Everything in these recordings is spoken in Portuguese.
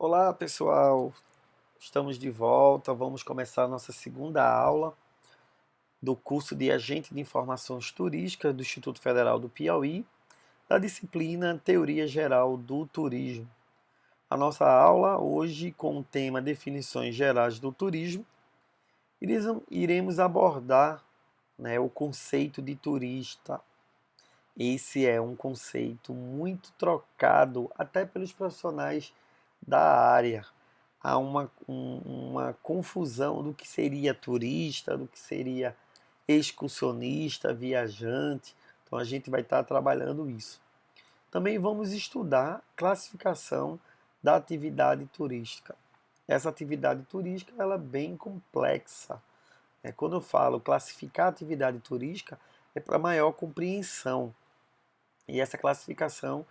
Olá, pessoal. Estamos de volta. Vamos começar a nossa segunda aula do curso de Agente de Informações Turísticas do Instituto Federal do Piauí, da disciplina Teoria Geral do Turismo. A nossa aula hoje com o tema Definições Gerais do Turismo, iremos abordar, o conceito de turista. Esse é um conceito muito trocado até pelos profissionais da área. Há uma confusão do que seria turista, do que seria excursionista, viajante. Então a gente vai estar trabalhando isso. Também vamos estudar classificação da atividade turística. Essa atividade turística ela é bem complexa. Quando eu falo classificar a atividade turística, é para maior compreensão. E essa classificação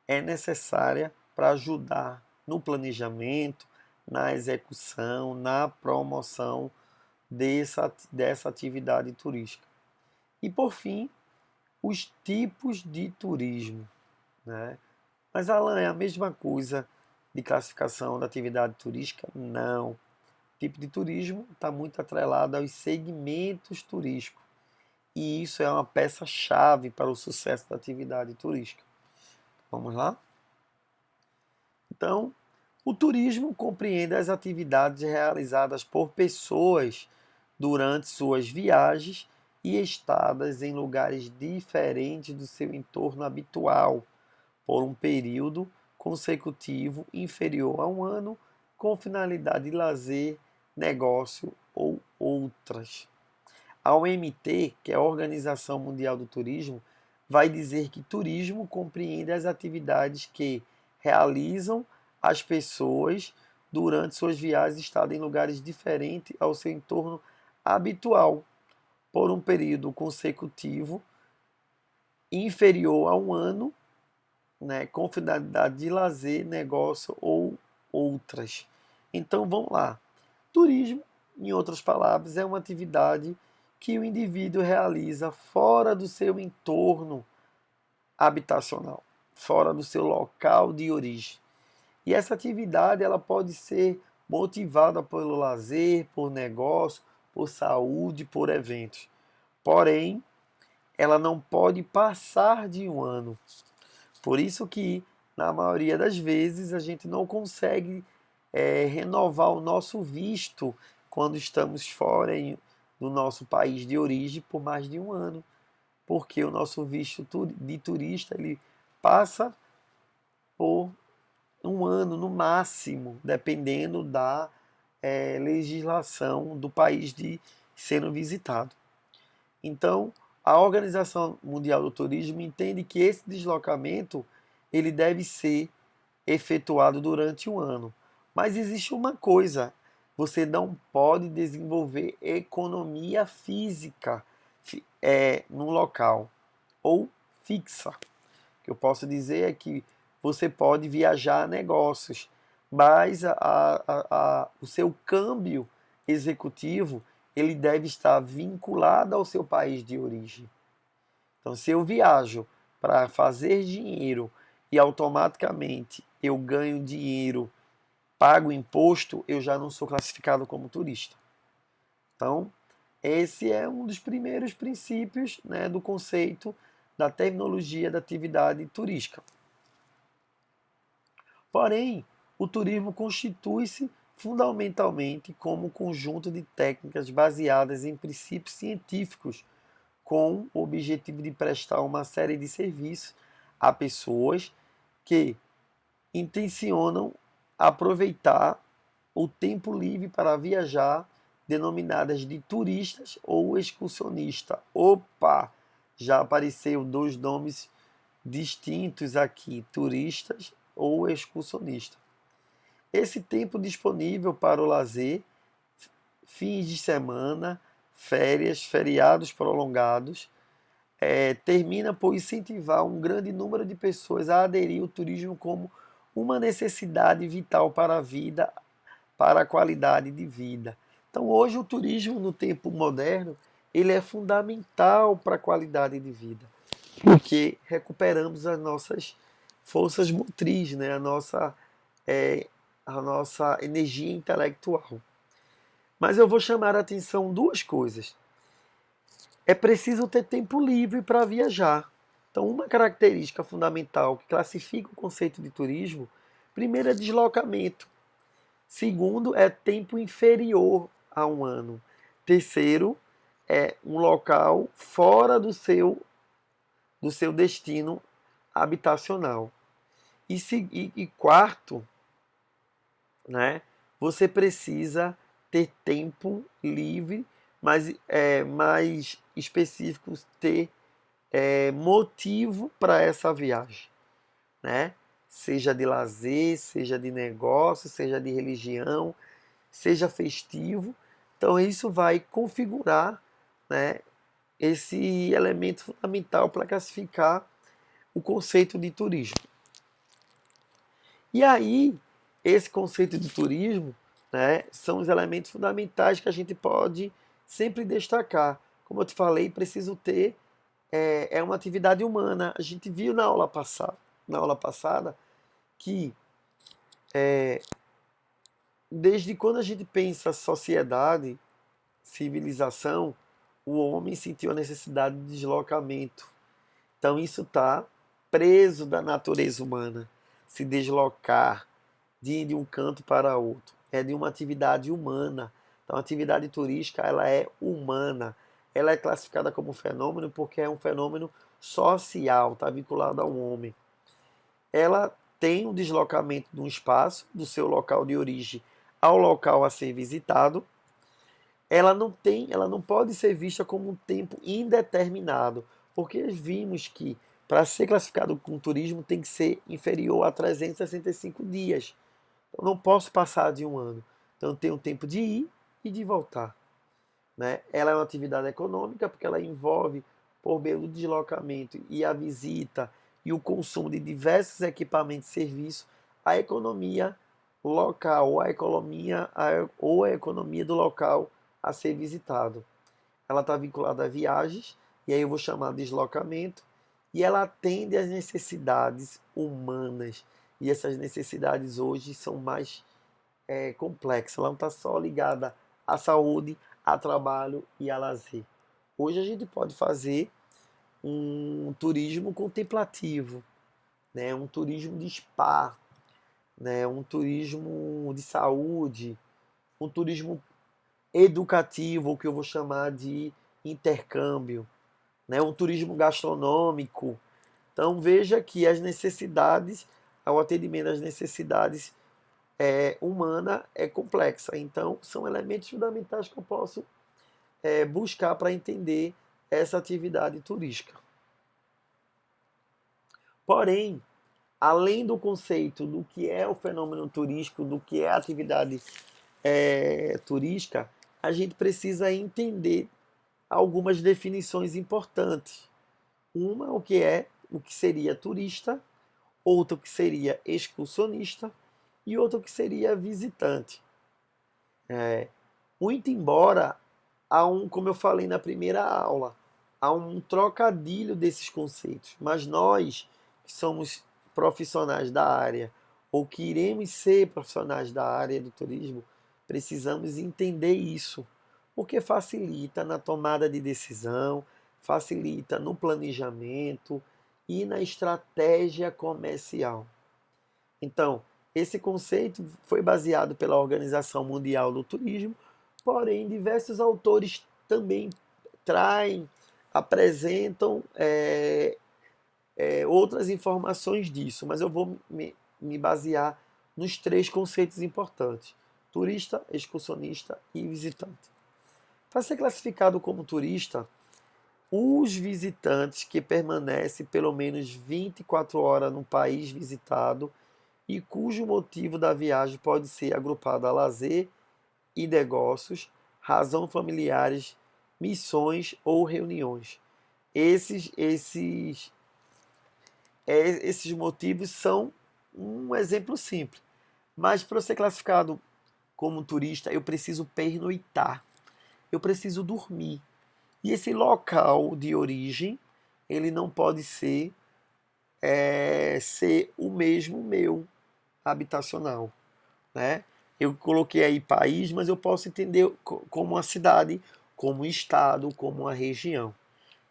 é necessária para ajudar no planejamento, na execução, na promoção dessa atividade turística. E por fim, os tipos de turismo. Né? Mas Alan, é a mesma coisa de classificação da atividade turística? Não. O tipo de turismo está muito atrelado aos segmentos turísticos. E isso é uma peça-chave para o sucesso da atividade turística. Vamos lá? Então, o turismo compreende as atividades realizadas por pessoas durante suas viagens e estadas em lugares diferentes do seu entorno habitual, por um período consecutivo inferior a um ano, com finalidade de lazer, negócio ou outras. A OMT, que é a Organização Mundial do Turismo, vai dizer que turismo compreende as atividades que realizam as pessoas durante suas viagens e estado em lugares diferentes ao seu entorno habitual, por um período consecutivo inferior a um ano, com finalidade de lazer, negócio ou outras. Então vamos lá. Turismo, em outras palavras, é uma atividade que o indivíduo realiza fora do seu entorno habitacional, fora do seu local de origem. E essa atividade ela pode ser motivada pelo lazer, por negócio, por saúde, por eventos. Porém, ela não pode passar de um ano. Por isso que, na maioria das vezes, a gente não consegue renovar o nosso visto quando estamos fora do nosso país de origem por mais de um ano. Porque o nosso visto de turista ele passa por um ano no máximo, dependendo da legislação do país de sendo visitado. Então, a Organização Mundial do Turismo entende que esse deslocamento ele deve ser efetuado durante um ano. Mas existe uma coisa, você não pode desenvolver economia física no local ou fixa. O que eu posso dizer é que você pode viajar a negócios, mas o seu câmbio executivo ele deve estar vinculado ao seu país de origem. Então, se eu viajo para fazer dinheiro e automaticamente eu ganho dinheiro, pago imposto, eu já não sou classificado como turista. Então, esse é um dos primeiros princípios, do conceito da terminologia da atividade turística. Porém, o turismo constitui-se fundamentalmente como um conjunto de técnicas baseadas em princípios científicos, com o objetivo de prestar uma série de serviços a pessoas que intencionam aproveitar o tempo livre para viajar, denominadas de turistas ou excursionista. Opa! Já apareceu dois nomes distintos aqui, turistas ou excursionista. Esse tempo disponível para o lazer, fins de semana, férias, feriados prolongados, termina por incentivar um grande número de pessoas a aderir ao turismo como uma necessidade vital para a vida, para a qualidade de vida. Então, hoje o turismo no tempo moderno, ele é fundamental para a qualidade de vida, porque recuperamos as nossas forças motrizes, a a nossa energia intelectual. Mas eu vou chamar a atenção duas coisas. É preciso ter tempo livre para viajar. Então, uma característica fundamental que classifica o conceito de turismo, primeiro é deslocamento. Segundo é tempo inferior a um ano. Terceiro é um local fora do seu destino habitacional. E quarto, né, você precisa ter tempo livre, mas mais específico, ter motivo para essa viagem, né? Seja de lazer, seja de negócio, seja de religião, seja festivo. Então isso vai configurar, né, esse elemento fundamental para classificar o conceito de turismo. E aí, esse conceito de turismo, né, são os elementos fundamentais que a gente pode sempre destacar. Como eu te falei, preciso ter uma atividade humana. A gente viu na aula passada que desde quando a gente pensa sociedade, civilização, o homem sentiu a necessidade de deslocamento. Então isso está preso da natureza humana. Se deslocar de ir de um canto para outro. É de uma atividade humana. Então a atividade turística ela é humana. Ela é classificada como fenômeno porque é um fenômeno social, está vinculado ao homem. Ela tem um deslocamento de um espaço, do seu local de origem ao local a ser visitado. Ela não pode ser vista como um tempo indeterminado, porque vimos que para ser classificado como turismo tem que ser inferior a 365 dias. Eu não posso passar de um ano. Então eu tenho tempo de ir e de voltar. Né? Ela é uma atividade econômica porque ela envolve, por meio do deslocamento e a visita e o consumo de diversos equipamentos e serviços, a economia local, ou a economia do local a ser visitado. Ela está vinculada a viagens, e aí eu vou chamar de deslocamento, e ela atende às necessidades humanas. E essas necessidades hoje são mais complexas. Ela não está só ligada à saúde, a trabalho e a lazer. Hoje a gente pode fazer um turismo contemplativo, né? Um turismo de spa, né? Um turismo de saúde, um turismo educativo, o que eu vou chamar de intercâmbio, né? Um turismo gastronômico. Então veja que as necessidades, ao atendimento às necessidades humana é complexa. Então são elementos fundamentais que eu posso buscar para entender essa atividade turística. Porém, além do conceito do que é o fenômeno turístico, do que é a atividade turística, a gente precisa entender algumas definições importantes. Uma, o que seria turista, outra, o que seria excursionista e outra, o que seria visitante. Muito embora como eu falei na primeira aula, há um trocadilho desses conceitos, mas nós que somos profissionais da área ou que iremos ser profissionais da área do turismo, precisamos entender isso, porque facilita na tomada de decisão, facilita no planejamento e na estratégia comercial. Então, esse conceito foi baseado pela Organização Mundial do Turismo, porém, diversos autores também apresentam outras informações disso, mas eu vou me basear nos três conceitos importantes: turista, excursionista e visitante. Para ser classificado como turista, os visitantes que permanecem pelo menos 24 horas no país visitado e cujo motivo da viagem pode ser agrupado a lazer e negócios, razão familiares, missões ou reuniões. Esses motivos são um exemplo simples. Mas para ser classificado como turista, eu preciso pernoitar, eu preciso dormir. E esse local de origem, ele não pode ser o mesmo meu habitacional. né? Eu coloquei aí país, mas eu posso entender como uma cidade, como um estado, como uma região.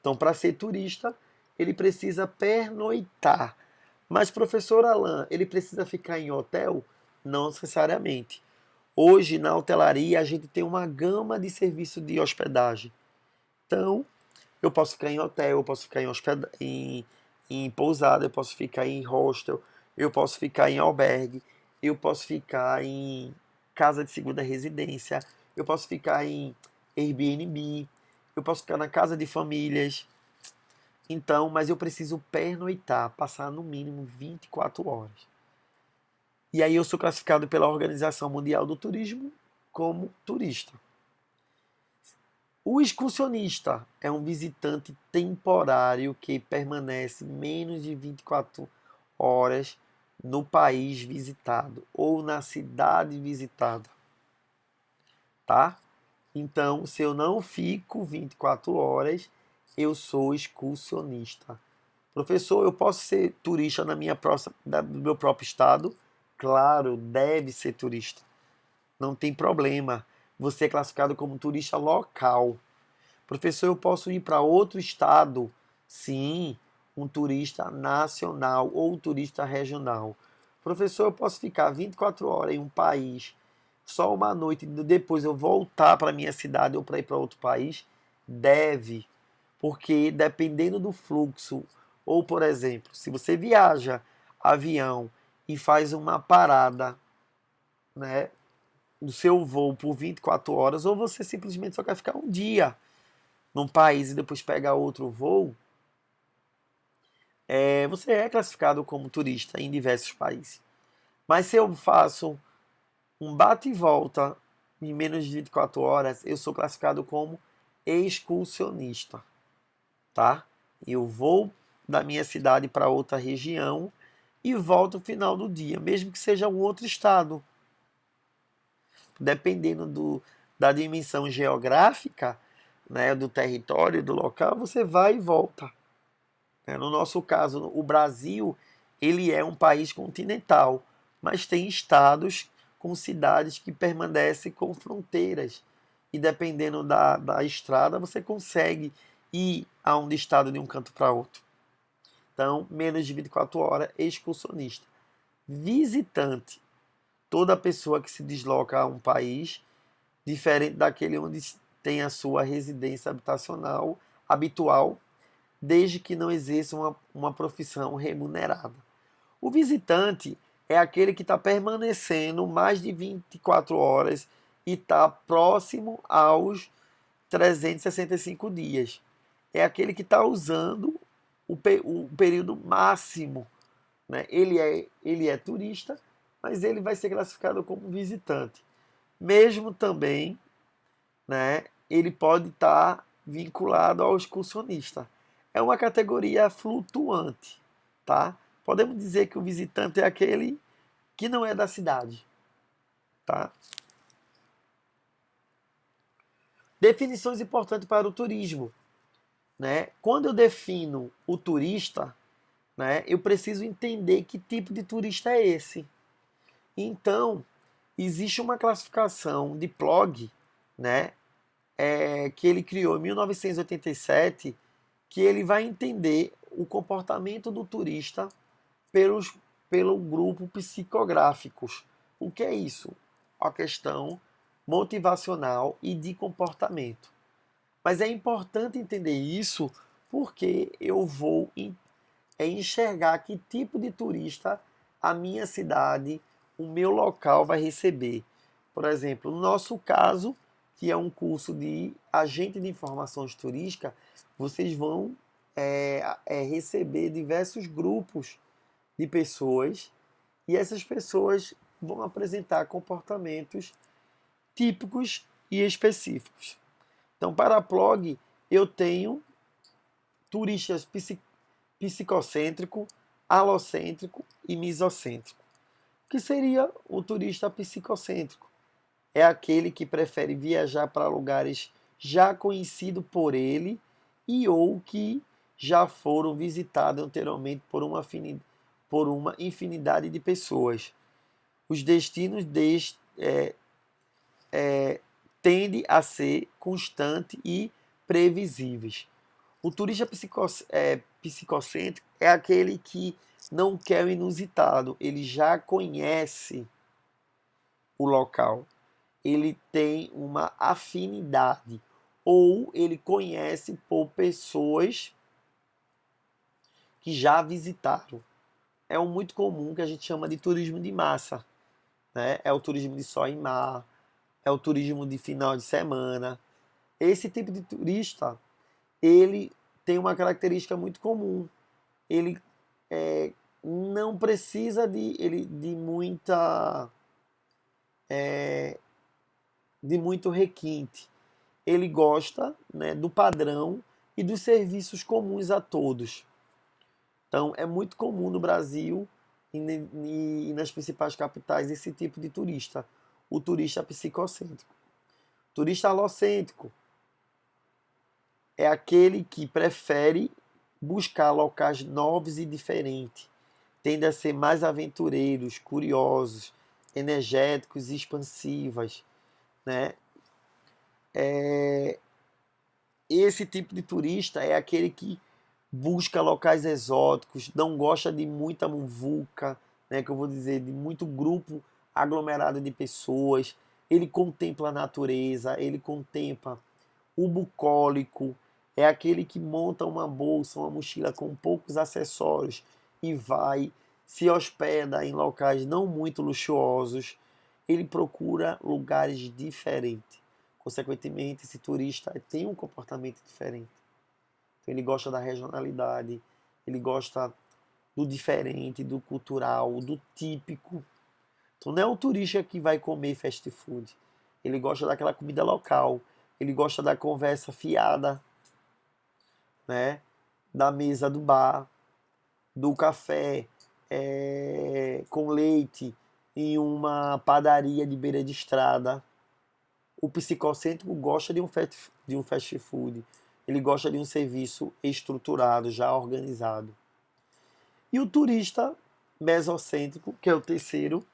Então, para ser turista, ele precisa pernoitar. Mas, professor Alain, ele precisa ficar em hotel? Não necessariamente. Hoje, na hotelaria, a gente tem uma gama de serviço de hospedagem. Então, eu posso ficar em hotel, eu posso ficar em pousada, eu posso ficar em hostel, eu posso ficar em albergue, eu posso ficar em casa de segunda residência, eu posso ficar em Airbnb, eu posso ficar na casa de famílias. Então, mas eu preciso pernoitar, passar no mínimo 24 horas. E aí eu sou classificado pela Organização Mundial do Turismo como turista. O excursionista é um visitante temporário que permanece menos de 24 horas no país visitado ou na cidade visitada, tá? Então, se eu não fico 24 horas, eu sou excursionista. Professor, eu posso ser turista do meu próprio estado? Claro, deve ser turista. Não tem problema. Você é classificado como turista local. Professor, eu posso ir para outro estado? Sim, um turista nacional ou turista regional. Professor, eu posso ficar 24 horas em um país, só uma noite, e depois eu voltar para minha cidade ou para ir para outro país? Deve, porque dependendo do fluxo, ou por exemplo, se você viaja avião e faz uma parada, né, do seu voo por 24 horas, ou você simplesmente só quer ficar um dia num país e depois pega outro voo, você é classificado como turista em diversos países. Mas se eu faço um bate e volta em menos de 24 horas, eu sou classificado como excursionista, tá? Eu vou da minha cidade para outra região e volto no final do dia, mesmo que seja um outro estado. Dependendo da dimensão geográfica, né, do território, do local, você vai e volta. No nosso caso, o Brasil, ele é um país continental, mas tem estados com cidades que permanecem com fronteiras. E dependendo da estrada, você consegue ir a um estado de um canto para outro. Então, menos de 24 horas, excursionista. Visitante, toda pessoa que se desloca a um país diferente daquele onde tem a sua residência habitacional habitual, desde que não exerça uma profissão remunerada. O visitante é aquele que está permanecendo mais de 24 horas e está próximo aos 365 dias. É aquele que está usando o período máximo. Né? Ele é turista, mas ele vai ser classificado como visitante. Mesmo também, né, ele pode estar vinculado ao excursionista. É uma categoria flutuante, tá? Podemos dizer que o visitante é aquele que não é da cidade, tá? Definições importantes para o turismo, né? Quando eu defino o turista, né, eu preciso entender que tipo de turista é esse. Então, existe uma classificação de Plog, né, que ele criou em 1987, que ele vai entender o comportamento do turista pelos, pelo grupo psicográficos. O que é isso? A questão motivacional e de comportamento. Mas é importante entender isso porque eu vou enxergar que tipo de turista a minha cidade, o meu local vai receber. Por exemplo, no nosso caso, que é um curso de agente de informações turísticas, vocês vão receber diversos grupos de pessoas e essas pessoas vão apresentar comportamentos típicos e específicos. Então, para a Plog, eu tenho turistas psicocêntrico, alocêntrico e misocêntrico. O que seria o turista psicocêntrico? É aquele que prefere viajar para lugares já conhecidos por ele e ou que já foram visitados anteriormente por uma infinidade de pessoas. os destinos tendem a ser constantes e previsíveis. O turista psicocêntrico é aquele que não quer o inusitado, ele já conhece o local, ele tem uma afinidade, ou ele conhece por pessoas que já visitaram. É um muito comum que a gente chama de turismo de massa, né? É o turismo de sol e mar, é o turismo de final de semana. Esse tipo de turista, ele tem uma característica muito comum. Ele não precisa de muito requinte. Ele gosta, né, do padrão e dos serviços comuns a todos. Então, é muito comum no Brasil e nas principais capitais esse tipo de turista, o turista psicocêntrico. Turista alocêntrico é aquele que prefere buscar locais novos e diferentes, tende a ser mais aventureiros, curiosos, energéticos e expansivas, né? Esse tipo de turista é aquele que busca locais exóticos, não gosta de muita muvuca, né, que eu vou dizer, de muito grupo aglomerado de pessoas. Ele contempla a natureza, ele contempla o bucólico, é aquele que monta uma bolsa, uma mochila com poucos acessórios e vai, se hospeda em locais não muito luxuosos. Ele procura lugares diferentes. Consequentemente, esse turista tem um comportamento diferente. Então, ele gosta da regionalidade, ele gosta do diferente, do cultural, do típico. Então, não é o turista que vai comer fast food. Ele gosta daquela comida local, ele gosta da conversa fiada, né? Da mesa do bar, do café com leite em uma padaria de beira de estrada. O psicocêntrico gosta de um fast food, ele gosta de um serviço estruturado, já organizado. E o turista mesocêntrico, que é o terceiro,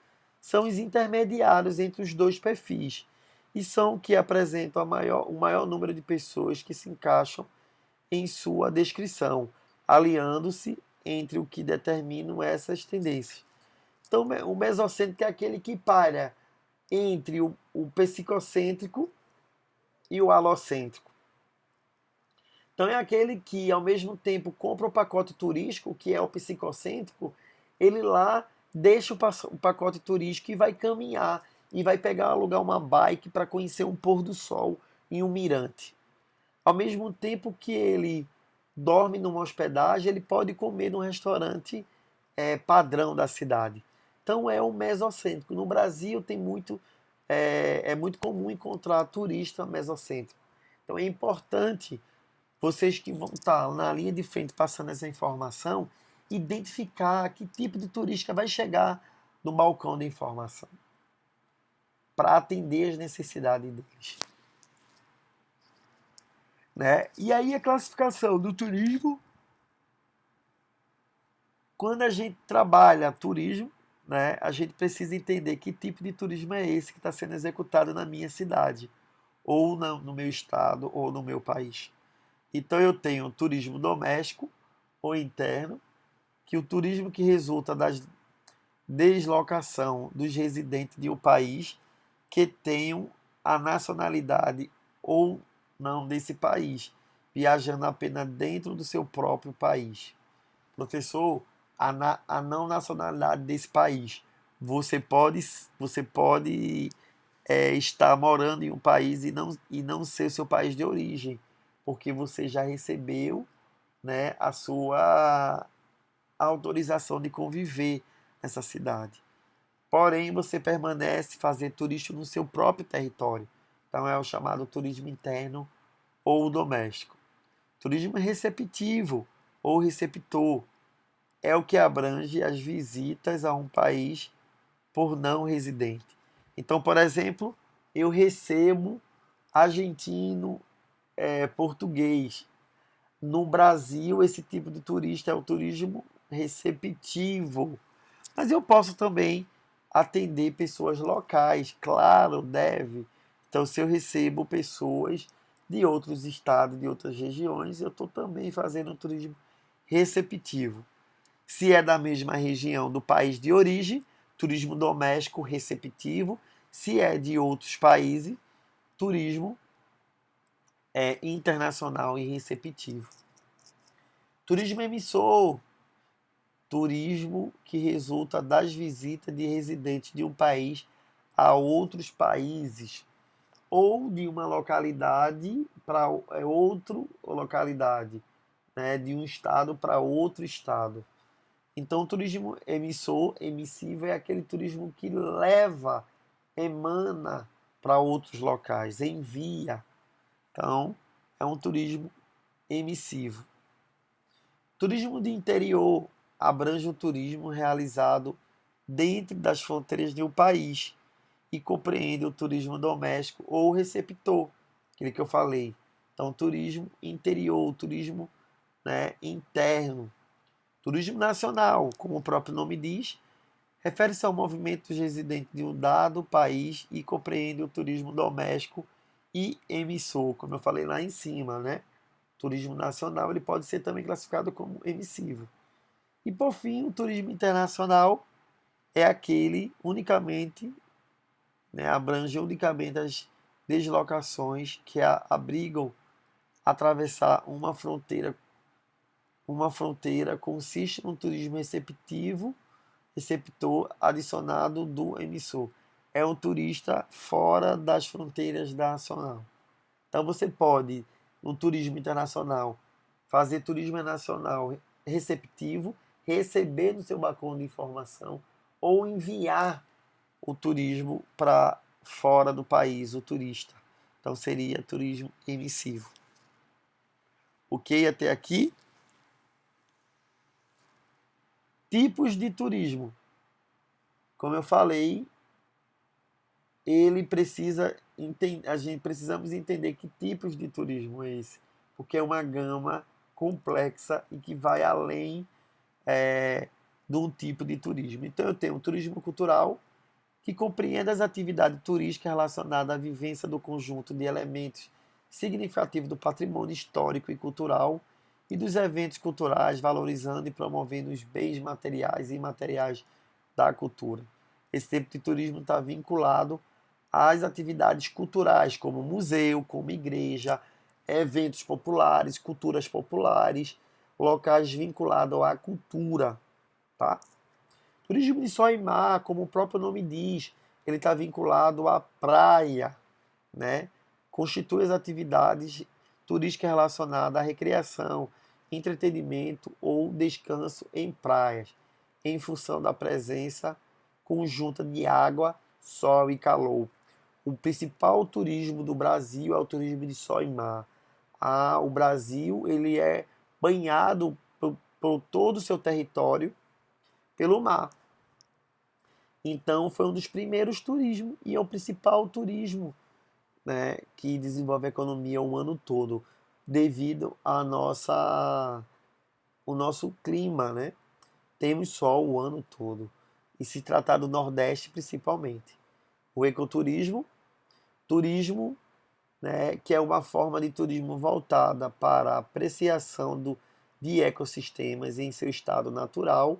são os intermediários entre os dois perfis e são que apresentam o maior número de pessoas que se encaixam em sua descrição, aliando-se entre o que determinam essas tendências. Então, o mesocêntrico é aquele que paira entre o psicocêntrico e o alocêntrico. Então, é aquele que, ao mesmo tempo, compra o pacote turístico, que é o psicocêntrico, ele lá deixa o pacote turístico e vai caminhar, e vai alugar uma bike para conhecer um pôr do sol em um mirante. Ao mesmo tempo que ele dorme numa hospedagem, ele pode comer num restaurante padrão da cidade. Então é um mesocêntrico. No Brasil é muito comum encontrar turista mesocêntrico. Então é importante vocês que vão estar na linha de frente passando essa informação, identificar que tipo de turista vai chegar no balcão de informação para atender as necessidades deles. Né? E aí a classificação do turismo, quando a gente trabalha turismo, né, a gente precisa entender que tipo de turismo é esse que está sendo executado na minha cidade, ou no meu estado, ou no meu país. Então eu tenho o turismo doméstico ou interno, que o turismo que resulta da deslocação dos residentes de um país que tenham a nacionalidade ou não desse país, viajando apenas dentro do seu próprio país. Professor, a não nacionalidade desse país. Você pode estar morando em um país e não ser o seu país de origem, porque você já recebeu, né, a sua autorização de conviver nessa cidade. Porém, você permanece fazer turismo no seu próprio território. Então é o chamado turismo interno ou doméstico. Turismo receptivo ou receptor é o que abrange as visitas a um país por não residente. Então, por exemplo, eu recebo argentino, português. No Brasil, esse tipo de turista é o turismo receptivo. Mas eu posso também atender pessoas locais, claro, deve. Então, se eu recebo pessoas de outros estados, de outras regiões, eu estou também fazendo um turismo receptivo. Se é da mesma região do país de origem, turismo doméstico receptivo. Se é de outros países, turismo internacional e receptivo. Turismo emissor, turismo que resulta das visitas de residentes de um país a outros países ou de uma localidade para outra localidade, né, de um estado para outro estado. Então, o turismo emissor, emissivo, é aquele turismo que leva, emana para outros locais, envia. Então, é um turismo emissivo. Turismo de interior abrange o turismo realizado dentro das fronteiras de um país e compreende o turismo doméstico ou receptor, aquele que eu falei. Então, turismo interior, turismo, né, interno. Turismo nacional, como o próprio nome diz, refere-se ao movimento dos residentes de um dado país e compreende o turismo doméstico e emissor, como eu falei lá em cima, né? Turismo nacional ele pode ser também classificado como emissivo. E por fim, o turismo internacional é aquele unicamente, né, abrange unicamente as deslocações que abrigam atravessar uma fronteira consiste num turismo receptor adicionado do emissor. É um turista fora das fronteiras nacional. Então você pode, no turismo internacional, fazer turismo nacional receptivo, receber no seu balcão de informação ou enviar o turismo para fora do país, o turista. Então seria turismo emissivo. Ok até aqui? Tipos de turismo. Como eu falei, ele precisa a gente precisamos entender que tipos de turismo é esse, porque é uma gama complexa e que vai além de um tipo de turismo. Então eu tenho o turismo cultural, que compreende as atividades turísticas relacionadas à vivência do conjunto de elementos significativos do patrimônio histórico e cultural e dos eventos culturais, valorizando e promovendo os bens materiais e imateriais da cultura. Esse tipo de turismo está vinculado às atividades culturais, como museu, como igreja, eventos populares, culturas populares, locais vinculados à cultura, tá? Turismo de sol e mar, como o próprio nome diz, ele está vinculado à praia, né? Constitui as atividades turísticas relacionadas à recreação, entretenimento ou descanso em praias, em função da presença conjunta de água, sol e calor. O principal turismo do Brasil é o turismo de sol e mar. O Brasil ele é banhado por todo o seu território pelo mar. Então foi um dos primeiros turismos e é o principal turismo, né, que desenvolve a economia o ano todo, devido o nosso clima, né? Temos sol o ano todo. E se tratar do Nordeste principalmente. O ecoturismo, turismo, né, que é uma forma de turismo voltada para a apreciação de ecossistemas em seu estado natural,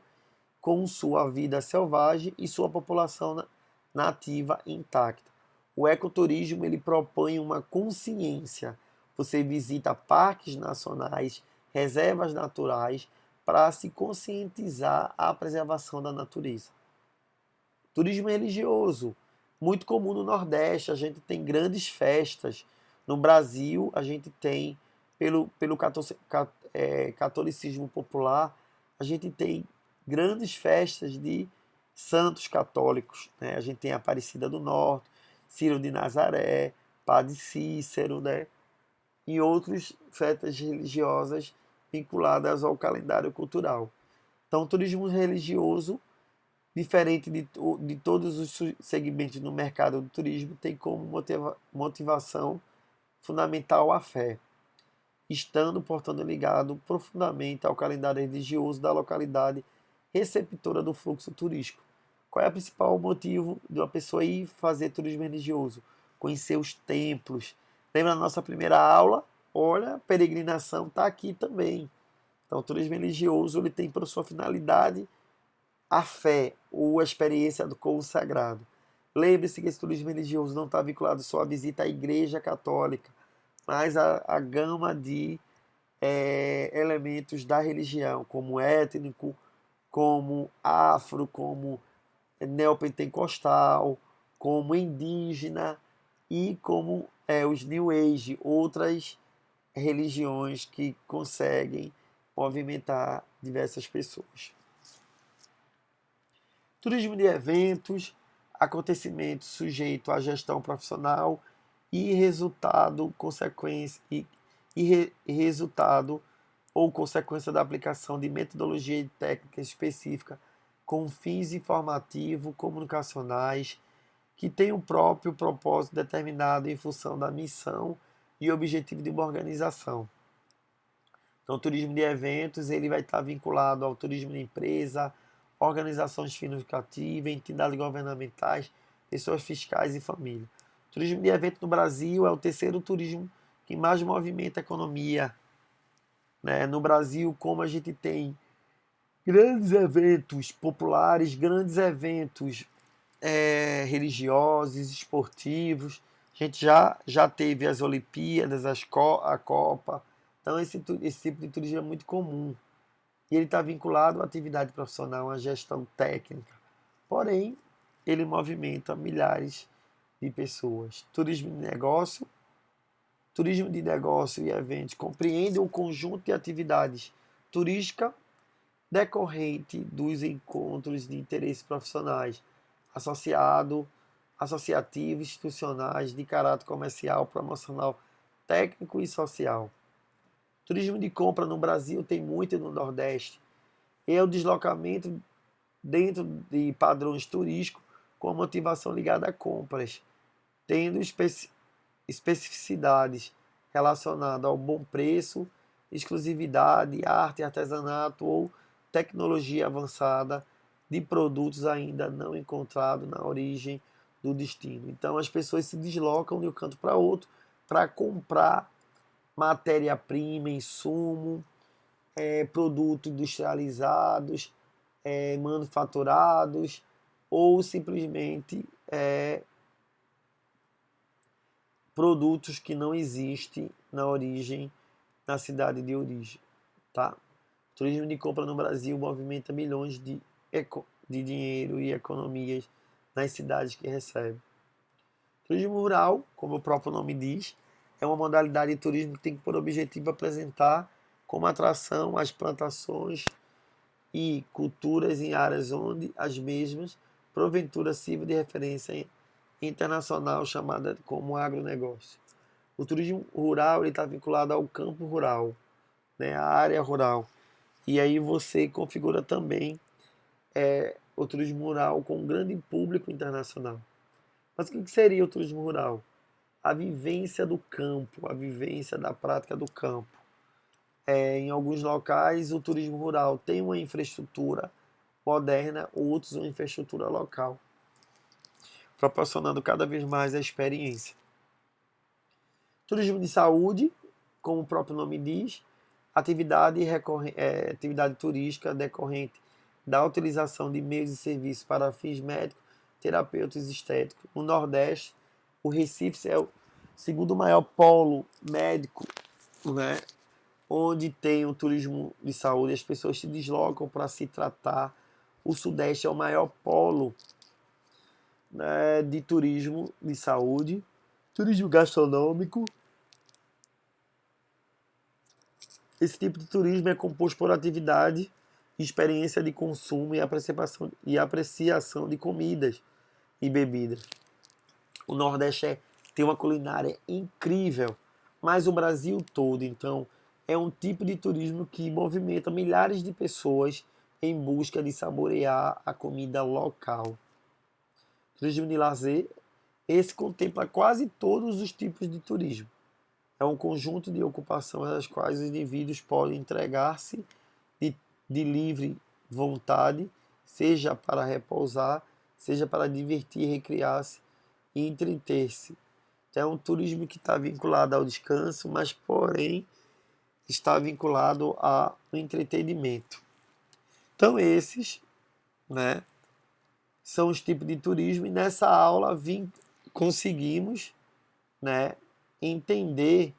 com sua vida selvagem e sua população nativa intacta. O ecoturismo ele propõe uma consciência. Você visita parques nacionais, reservas naturais, para se conscientizar a preservação da natureza. Turismo religioso, muito comum no Nordeste, a gente tem grandes festas. No Brasil, a gente tem, pelo catolicismo popular, a gente tem grandes festas de santos católicos, né? A gente tem a Aparecida do Norte, Ciro de Nazaré, Padre Cícero, né? E outras festas religiosas vinculadas ao calendário cultural. Então, o turismo religioso, diferente de todos os segmentos no mercado do turismo, tem como motivação fundamental a fé, estando, portanto, ligado profundamente ao calendário religioso da localidade receptora do fluxo turístico, Qual é o principal motivo de uma pessoa ir fazer turismo religioso? Conhecer os templos. Lembra da nossa primeira aula? Olha, a peregrinação está aqui também. Então, o turismo religioso ele tem por sua finalidade a fé ou a experiência com o sagrado. Lembre-se que esse turismo religioso não está vinculado só à visita à igreja católica, mas a gama de elementos da religião, como étnico, como afro, como neopentecostal, como indígena e como os New Age, outras religiões que conseguem movimentar diversas pessoas. Turismo de eventos, acontecimentos sujeito à gestão profissional e resultado, consequência resultado ou consequência da aplicação de metodologia e técnica específica com fins informativos, comunicacionais, que tem o próprio propósito determinado em função da missão e objetivo de uma organização. Então, o turismo de eventos ele vai estar vinculado ao turismo de empresa, organizações significativas, entidades governamentais, pessoas fiscais e família. O turismo de evento no Brasil é o terceiro turismo que mais movimenta a economia. Né? No Brasil, como a gente tem grandes eventos populares, grandes eventos religiosos, esportivos, a gente já teve as Olimpíadas, a Copa, então esse tipo de turismo é muito comum. E ele está vinculado à atividade profissional, à gestão técnica. Porém, ele movimenta milhares de pessoas. Turismo de negócio e eventos compreende um conjunto de atividades turísticas decorrente dos encontros de interesses profissionais, associativos, institucionais, de caráter comercial, promocional, técnico e social. Turismo de compra no Brasil tem muito no Nordeste. É o deslocamento dentro de padrões turísticos com a motivação ligada a compras, tendo especificidades relacionadas ao bom preço, exclusividade, arte, artesanato ou tecnologia avançada de produtos ainda não encontrados na origem do destino. Então as pessoas se deslocam de um canto para outro para comprar matéria-prima, insumo, produtos industrializados, manufaturados ou simplesmente produtos que não existem na origem, na cidade de origem. Tá? O turismo de compra no Brasil movimenta milhões de dinheiro e economias nas cidades que recebe. Turismo rural, como o próprio nome diz, é uma modalidade de turismo que tem por objetivo apresentar como atração as plantações e culturas em áreas onde as mesmas porventura sirvam de referência internacional chamada como agronegócio. O turismo rural está vinculado ao campo rural, né, à área rural. E aí você configura também o turismo rural com um grande público internacional. Mas o que seria o turismo rural? A vivência do campo, a vivência da prática do campo. Em alguns locais, o turismo rural tem uma infraestrutura moderna, outros uma infraestrutura local, proporcionando cada vez mais a experiência. Turismo de saúde, como o próprio nome diz, atividade turística decorrente da utilização de meios e serviços para fins médicos, terapêuticos e estéticos. No Nordeste, o Recife é o segundo maior polo médico, né, onde tem o turismo de saúde, as pessoas se deslocam para se tratar. O Sudeste é o maior polo, né, de turismo de saúde, turismo gastronômico. Esse tipo de turismo é composto por atividade, experiência de consumo e apreciação de comidas e bebidas. O Nordeste tem uma culinária incrível, mas o Brasil todo, então, é um tipo de turismo que movimenta milhares de pessoas em busca de saborear a comida local. Turismo de lazer, esse contempla quase todos os tipos de turismo. É um conjunto de ocupações às quais os indivíduos podem entregar-se de livre vontade, seja para repousar, seja para divertir, recriar-se e entreter-se. Então, é um turismo que está vinculado ao descanso, mas porém está vinculado ao entretenimento. Então esses, né, são os tipos de turismo, e nessa aula conseguimos, né, entender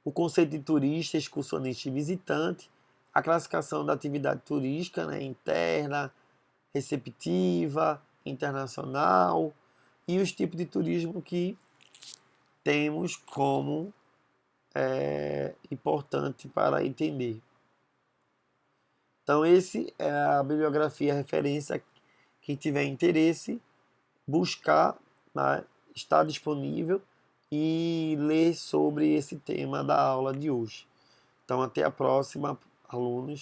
o conceito de turista, excursionista e visitante, a classificação da atividade turística, né, interna, receptiva, internacional, e os tipos de turismo que temos como importante para entender. Então, esse é a bibliografia, a referência. Quem tiver interesse, buscar, né, está disponível e ler sobre esse tema da aula de hoje. Então, até a próxima, alunos.